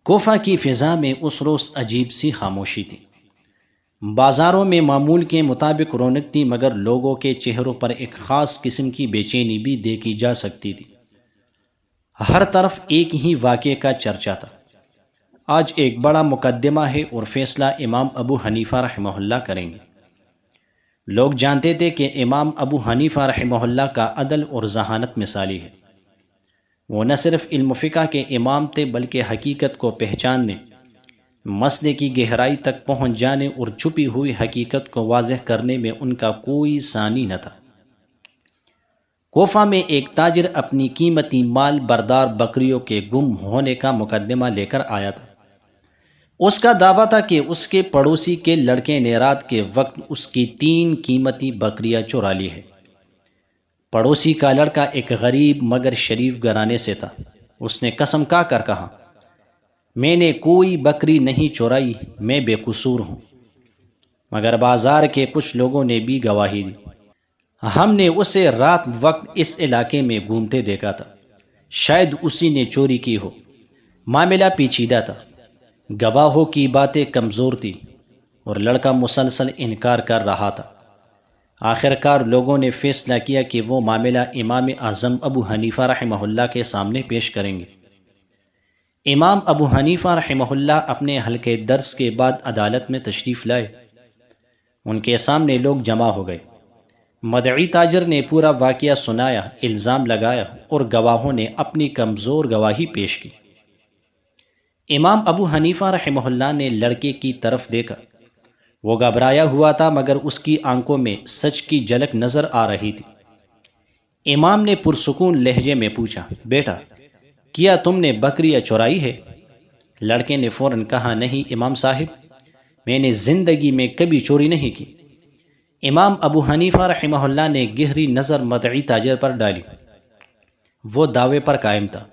کوفہ کی فضا میں اس روز عجیب سی خاموشی تھی۔ بازاروں میں معمول کے مطابق رونق تھی، مگر لوگوں کے چہروں پر ایک خاص قسم کی بے چینی بھی دیکھی جا سکتی تھی۔ ہر طرف ایک ہی واقعے کا چرچا تھا۔ آج ایک بڑا مقدمہ ہے اور فیصلہ امام ابو حنیفہ رحمہ اللہ کریں گے۔ لوگ جانتے تھے کہ امام ابو حنیفہ رحمہ اللہ کا عدل اور ذہانت مثالی ہے۔ وہ نہ صرف علم فقہ کے امام تھے بلکہ حقیقت کو پہچاننے، مسئلے کی گہرائی تک پہنچ جانے اور چھپی ہوئی حقیقت کو واضح کرنے میں ان کا کوئی ثانی نہ تھا۔ کوفہ میں ایک تاجر اپنی قیمتی مال بردار بکریوں کے گم ہونے کا مقدمہ لے کر آیا تھا۔ اس کا دعویٰ تھا کہ اس کے پڑوسی کے لڑکے نے رات کے وقت اس کی 3 قیمتی بکریاں چرا لی ہے۔ پڑوسی کا لڑکا ایک غریب مگر شریف گھرانے سے تھا۔ اس نے قسم کھا کر کہا، میں نے کوئی بکری نہیں چورائی، میں بے قصور ہوں۔ مگر بازار کے کچھ لوگوں نے بھی گواہی دی، ہم نے اسے رات وقت اس علاقے میں گھومتے دیکھا تھا، شاید اسی نے چوری کی ہو۔ معاملہ پیچیدہ تھا، گواہوں کی باتیں کمزور تھی اور لڑکا مسلسل انکار کر رہا تھا۔ آخر کار لوگوں نے فیصلہ کیا کہ وہ معاملہ امام اعظم ابو حنیفہ رحمہ اللہ کے سامنے پیش کریں گے۔ امام ابو حنیفہ رحمہ اللہ اپنے حلقے درس کے بعد عدالت میں تشریف لائے۔ ان کے سامنے لوگ جمع ہو گئے۔ مدعی تاجر نے پورا واقعہ سنایا، الزام لگایا اور گواہوں نے اپنی کمزور گواہی پیش کی۔ امام ابو حنیفہ رحمہ اللہ نے لڑکے کی طرف دیکھا۔ وہ گھبرایا ہوا تھا مگر اس کی آنکھوں میں سچ کی جھلک نظر آ رہی تھی۔ امام نے پرسکون لہجے میں پوچھا، بیٹا کیا تم نے بکریاں چورائی ہے؟ لڑکے نے فوراً کہا، نہیں امام صاحب، میں نے زندگی میں کبھی چوری نہیں کی۔ امام ابو حنیفہ رحمہ اللہ نے گہری نظر مدعی تاجر پر ڈالی۔ وہ دعوے پر قائم تھا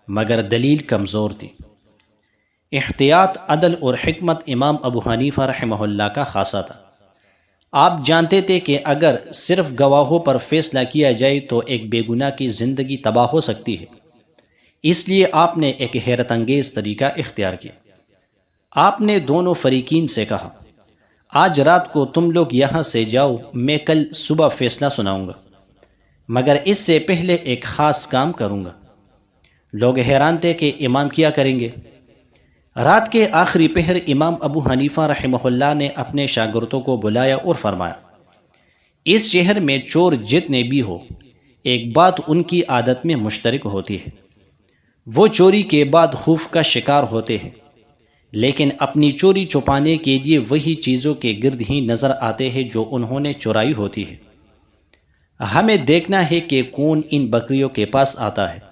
مگر دلیل کمزور تھی۔ احتیاط، عدل اور حکمت امام ابو حنیفہ رحمہ اللہ کا خاصہ تھا۔ آپ جانتے تھے کہ اگر صرف گواہوں پر فیصلہ کیا جائے تو ایک بے گناہ کی زندگی تباہ ہو سکتی ہے۔ اس لیے آپ نے ایک حیرت انگیز طریقہ اختیار کیا۔ آپ نے دونوں فریقین سے کہا، آج رات کو تم لوگ یہاں سے جاؤ، میں کل صبح فیصلہ سناؤں گا، مگر اس سے پہلے ایک خاص کام کروں گا۔ لوگ حیران تھے کہ امام کیا کریں گے۔ رات کے آخری پہر امام ابو حنیفہ رحمہ اللہ نے اپنے شاگردوں کو بلایا اور فرمایا، اس شہر میں چور جتنے بھی ہو، ایک بات ان کی عادت میں مشترک ہوتی ہے، وہ چوری کے بعد خوف کا شکار ہوتے ہیں، لیکن اپنی چوری چھپانے کے لیے وہی چیزوں کے گرد ہی نظر آتے ہیں جو انہوں نے چورائی ہوتی ہے۔ ہمیں دیکھنا ہے کہ کون ان بکریوں کے پاس آتا ہے۔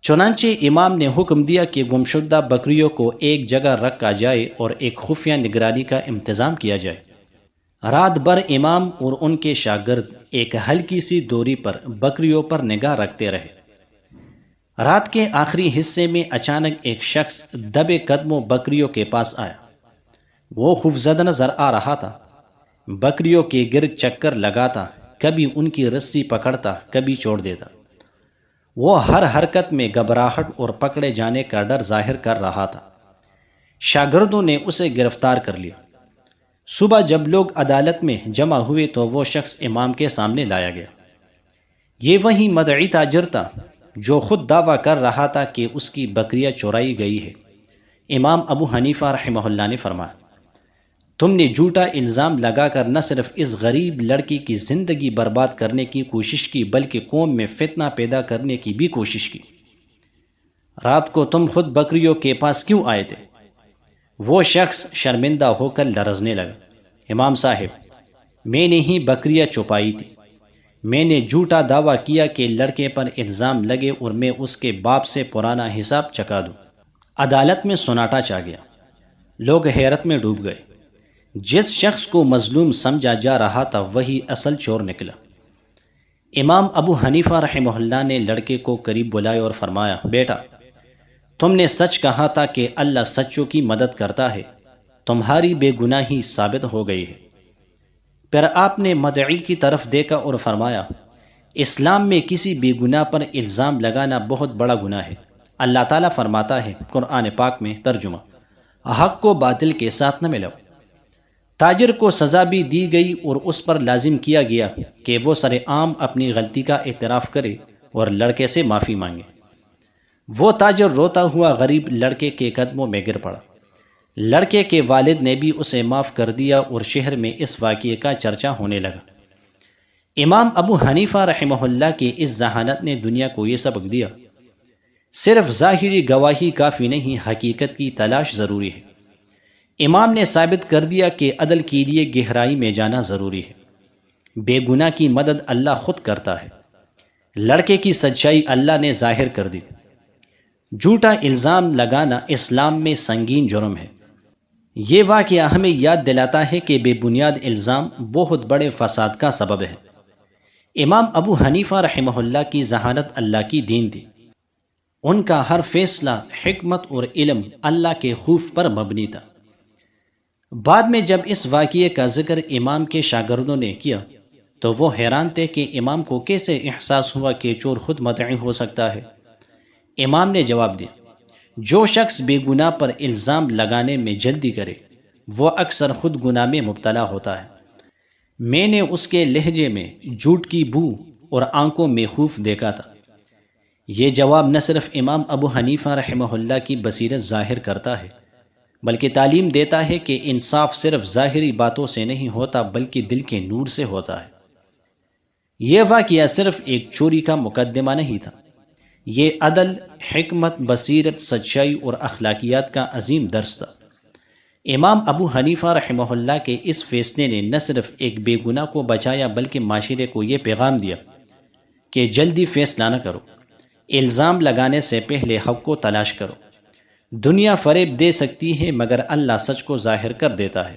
چنانچہ امام نے حکم دیا کہ گمشدہ بکریوں کو ایک جگہ رکھا جائے اور ایک خفیہ نگرانی کا انتظام کیا جائے۔ رات بھر امام اور ان کے شاگرد ایک ہلکی سی دوری پر بکریوں پر نگاہ رکھتے رہے۔ رات کے آخری حصے میں اچانک ایک شخص دبے قدموں بکریوں کے پاس آیا۔ وہ خوفزدہ نظر آ رہا تھا، بکریوں کے گرد چکر لگاتا، کبھی ان کی رسی پکڑتا، کبھی چھوڑ دیتا۔ وہ ہر حرکت میں گھبراہٹ اور پکڑے جانے کا ڈر ظاہر کر رہا تھا۔ شاگردوں نے اسے گرفتار کر لیا۔ صبح جب لوگ عدالت میں جمع ہوئے تو وہ شخص امام کے سامنے لایا گیا۔ یہ وہی مدعی تاجر تھا جو خود دعویٰ کر رہا تھا کہ اس کی بکریاں چورائی گئی ہے۔ امام ابو حنیفہ رحمہ اللہ نے فرمایا، تم نے جھوٹا الزام لگا کر نہ صرف اس غریب لڑکی کی زندگی برباد کرنے کی کوشش کی بلکہ قوم میں فتنہ پیدا کرنے کی بھی کوشش کی۔ رات کو تم خود بکریوں کے پاس کیوں آئے تھے؟ وہ شخص شرمندہ ہو کر لرزنے لگا، امام صاحب، میں نے ہی بکریاں چھپائی تھی۔ میں نے جھوٹا دعویٰ کیا کہ لڑکے پر الزام لگے اور میں اس کے باپ سے پرانا حساب چکا دوں۔ عدالت میں سناٹا چھا گیا۔ لوگ حیرت میں ڈوب گئے۔ جس شخص کو مظلوم سمجھا جا رہا تھا وہی اصل چور نکلا۔ امام ابو حنیفہ رحمہ اللہ نے لڑکے کو قریب بلایا اور فرمایا، بیٹا تم نے سچ کہا تھا کہ اللہ سچوں کی مدد کرتا ہے، تمہاری بے گناہی ثابت ہو گئی ہے۔ پھر آپ نے مدعی کی طرف دیکھا اور فرمایا، اسلام میں کسی بے گناہ پر الزام لگانا بہت بڑا گناہ ہے۔ اللہ تعالیٰ فرماتا ہے قرآن پاک میں ترجمہ، حق کو باطل کے ساتھ نہ ملاؤ۔ تاجر کو سزا بھی دی گئی اور اس پر لازم کیا گیا کہ وہ سر عام اپنی غلطی کا اعتراف کرے اور لڑکے سے معافی مانگے۔ وہ تاجر روتا ہوا غریب لڑکے کے قدموں میں گر پڑا۔ لڑکے کے والد نے بھی اسے معاف کر دیا اور شہر میں اس واقعے کا چرچا ہونے لگا۔ امام ابو حنیفہ رحمہ اللہ کی اس ذہانت نے دنیا کو یہ سبق دیا، صرف ظاہری گواہی کافی نہیں، حقیقت کی تلاش ضروری ہے۔ امام نے ثابت کر دیا کہ عدل کے لیے گہرائی میں جانا ضروری ہے۔ بے گناہ کی مدد اللہ خود کرتا ہے۔ لڑکے کی سچائی اللہ نے ظاہر کر دی۔ جھوٹا الزام لگانا اسلام میں سنگین جرم ہے۔ یہ واقعہ ہمیں یاد دلاتا ہے کہ بے بنیاد الزام بہت بڑے فساد کا سبب ہے۔ امام ابو حنیفہ رحمہ اللہ کی ذہانت اللہ کی دین تھی۔ ان کا ہر فیصلہ حکمت اور علم اللہ کے خوف پر مبنی تھا۔ بعد میں جب اس واقعے کا ذکر امام کے شاگردوں نے کیا تو وہ حیران تھے کہ امام کو کیسے احساس ہوا کہ چور خود مدعی ہو سکتا ہے۔ امام نے جواب دیا، جو شخص بے گناہ پر الزام لگانے میں جلدی کرے وہ اکثر خود گناہ میں مبتلا ہوتا ہے۔ میں نے اس کے لہجے میں جھوٹ کی بو اور آنکھوں میں خوف دیکھا تھا۔ یہ جواب نہ صرف امام ابو حنیفہ رحمہ اللہ کی بصیرت ظاہر کرتا ہے بلکہ تعلیم دیتا ہے کہ انصاف صرف ظاہری باتوں سے نہیں ہوتا بلکہ دل کے نور سے ہوتا ہے۔ یہ واقعہ صرف ایک چوری کا مقدمہ نہیں تھا، یہ عدل، حکمت، بصیرت، سچائی اور اخلاقیات کا عظیم درس تھا۔ امام ابو حنیفہ رحمہ اللہ کے اس فیصلے نے نہ صرف ایک بے گناہ کو بچایا بلکہ معاشرے کو یہ پیغام دیا کہ جلدی فیصلہ نہ کرو، الزام لگانے سے پہلے حق کو تلاش کرو۔ دنیا فریب دے سکتی ہے مگر اللہ سچ کو ظاہر کر دیتا ہے۔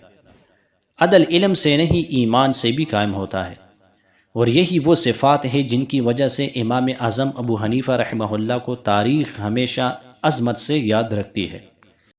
عدل علم سے نہیں ایمان سے بھی قائم ہوتا ہے، اور یہی وہ صفات ہے جن کی وجہ سے امام اعظم ابو حنیفہ رحمہ اللہ کو تاریخ ہمیشہ عظمت سے یاد رکھتی ہے۔